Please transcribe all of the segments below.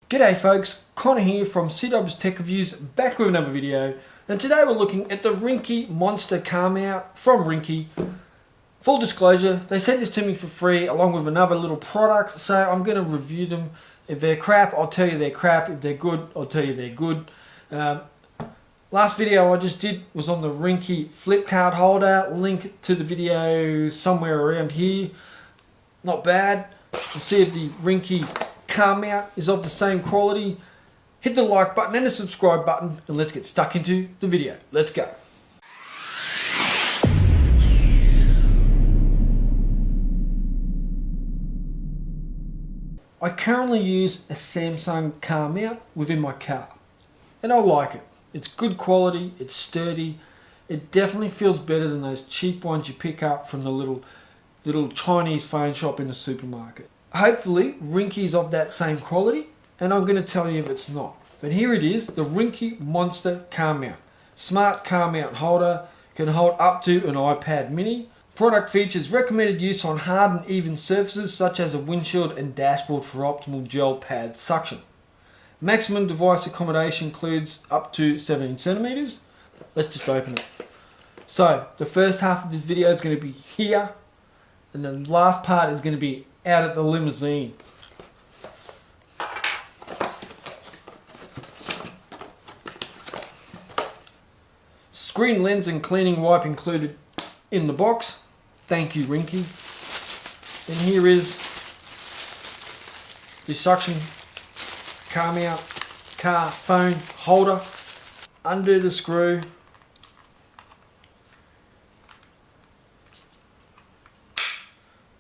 G'day folks, Connor here from CW's Tech Reviews, back with another video, and today we're looking at the Rinky Monster car mount from Rinky. Full disclosure, they sent this to me for free along with another little product, so I'm going to review them. If they're crap, I'll tell you they're crap. If they're good, I'll tell you they're good. Last video I just did was on the Rinky flip card holder, link to the video somewhere around here. Not bad. We'll see if the Rinky car mount is of the same quality. Hit the like button and the subscribe button and let's get stuck into the video. Let's go. I currently use a Samsung car mount within my car and I like it. It's good quality, it's sturdy, it definitely feels better than those cheap ones you pick up from the little Chinese phone shop in the supermarket. Hopefully Rinky's of that same quality, and I'm going to tell you if it's not. But here it is, the Rinky Monster car mount. Smart car mount holder, can hold up to an iPad mini. Product features recommended use on hard and even surfaces such as a windshield and dashboard for optimal gel pad suction. Maximum device accommodation includes up to 17 centimeters. Let's just open it. So the first half of this video is going to be here, and the last part is going to be out at the limousine. Screen lens and cleaning wipe included in the box. Thank you, Rinky. And here is the suction car mount, car phone holder. Undo the screw.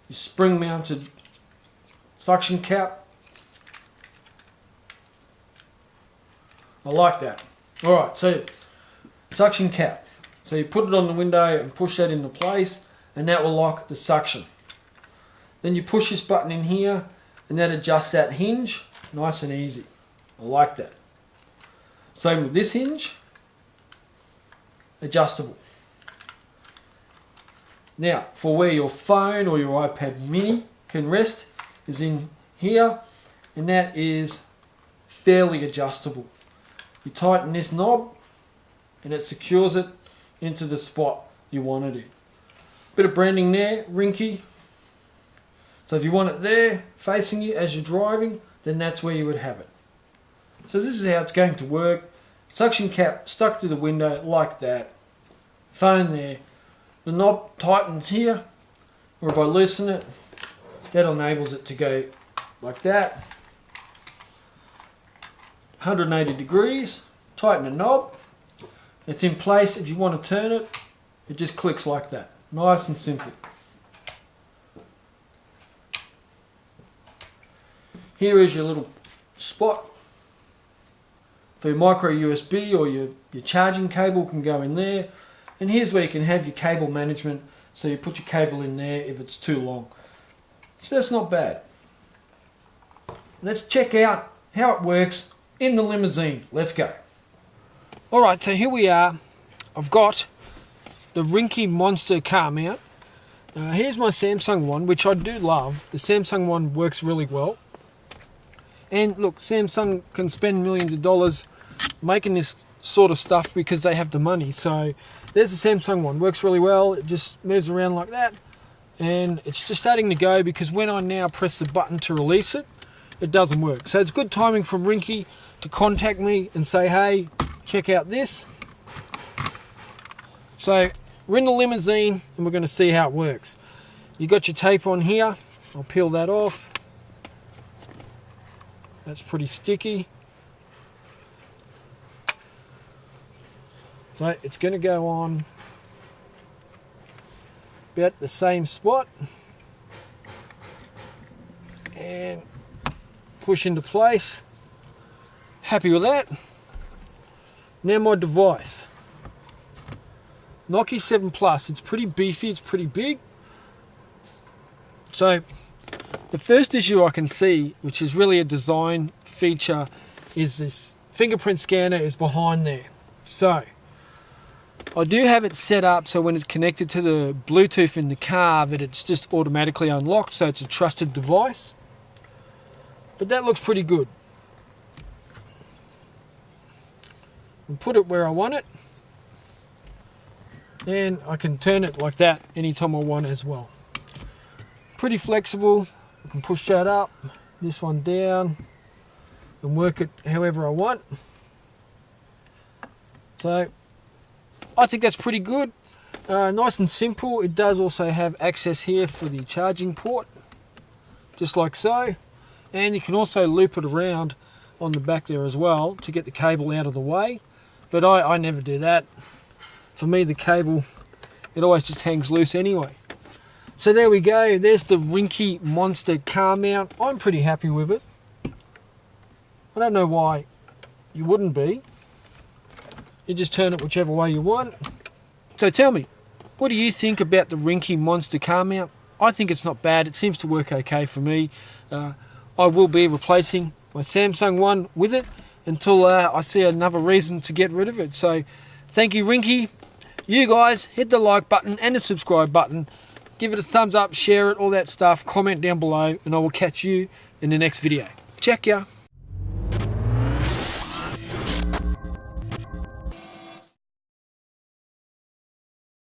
Your spring mounted suction cap. I like that. Alright, so suction cap. So you put it on the window and push that into place and that will lock the suction. Then you push this button in here and that adjusts that hinge. Nice and easy. I like that. Same with this hinge. Adjustable. Now, for where your phone or your iPad mini can rest is in here, and that is fairly adjustable. You tighten this knob and it secures it into the spot you want it in. Bit of branding there, Rinky. So if you want it there facing you as you're driving, then that's where you would have it. So this is how it's going to work. Suction cap stuck to the window like that. Phone there. The knob tightens here, or if I loosen it, that enables it to go like that. 180 degrees, tighten the knob. It's in place. If you want to turn it, it just clicks like that. Nice and simple. Here is your little spot for your micro USB, or your charging cable can go in there. And here's where you can have your cable management, so you put your cable in there if it's too long. So that's not bad. Let's check out how it works in the limousine. Let's go. Alright, so here we are. I've got the Rinky Monster car mount. Here's my Samsung one, which I do love. The Samsung one works really well. And look, Samsung can spend millions of dollars making this sort of stuff because they have the money. So there's the Samsung one, works really well. It just moves around like that, and it's just starting to go because when I now press the button to release it, it doesn't work. So it's good timing from Rinky to contact me and say, hey, check out this. So we're in the limousine and we're going to see how it works. You got your tape on here. I'll peel that off. That's pretty sticky. So it's going to go on about the same spot and push into place. Happy with that. Now my device. Nokia 7 Plus. It's pretty beefy, it's pretty big. So the first issue I can see, which is really a design feature, is this fingerprint scanner is behind there. So I do have it set up so when it's connected to the Bluetooth in the car that it's just automatically unlocked, so it's a trusted device. But that looks pretty good. and put it where I want it. And I can turn it like that anytime I want as well. Pretty flexible. I can push that up, this one down, and work it however I want. So I think that's pretty good. Nice and simple. It does also have access here for the charging port, just like so. And you can also loop it around on the back there as well to get the cable out of the way. But I never do that. For me, the cable, it always just hangs loose anyway. So there we go. There's the Rinky Monster car mount. I'm pretty happy with it. I don't know why you wouldn't be. You just turn it whichever way you want. So tell me, what do you think about the Rinky Monster car mount? I think it's not bad. It seems to work okay for me. I will be replacing my Samsung one with it until I see another reason to get rid of it. So thank you, Rinky. You guys, hit the like button and the subscribe button. Give it a thumbs up, share it, all that stuff. Comment down below, and I will catch you in the next video. Check ya.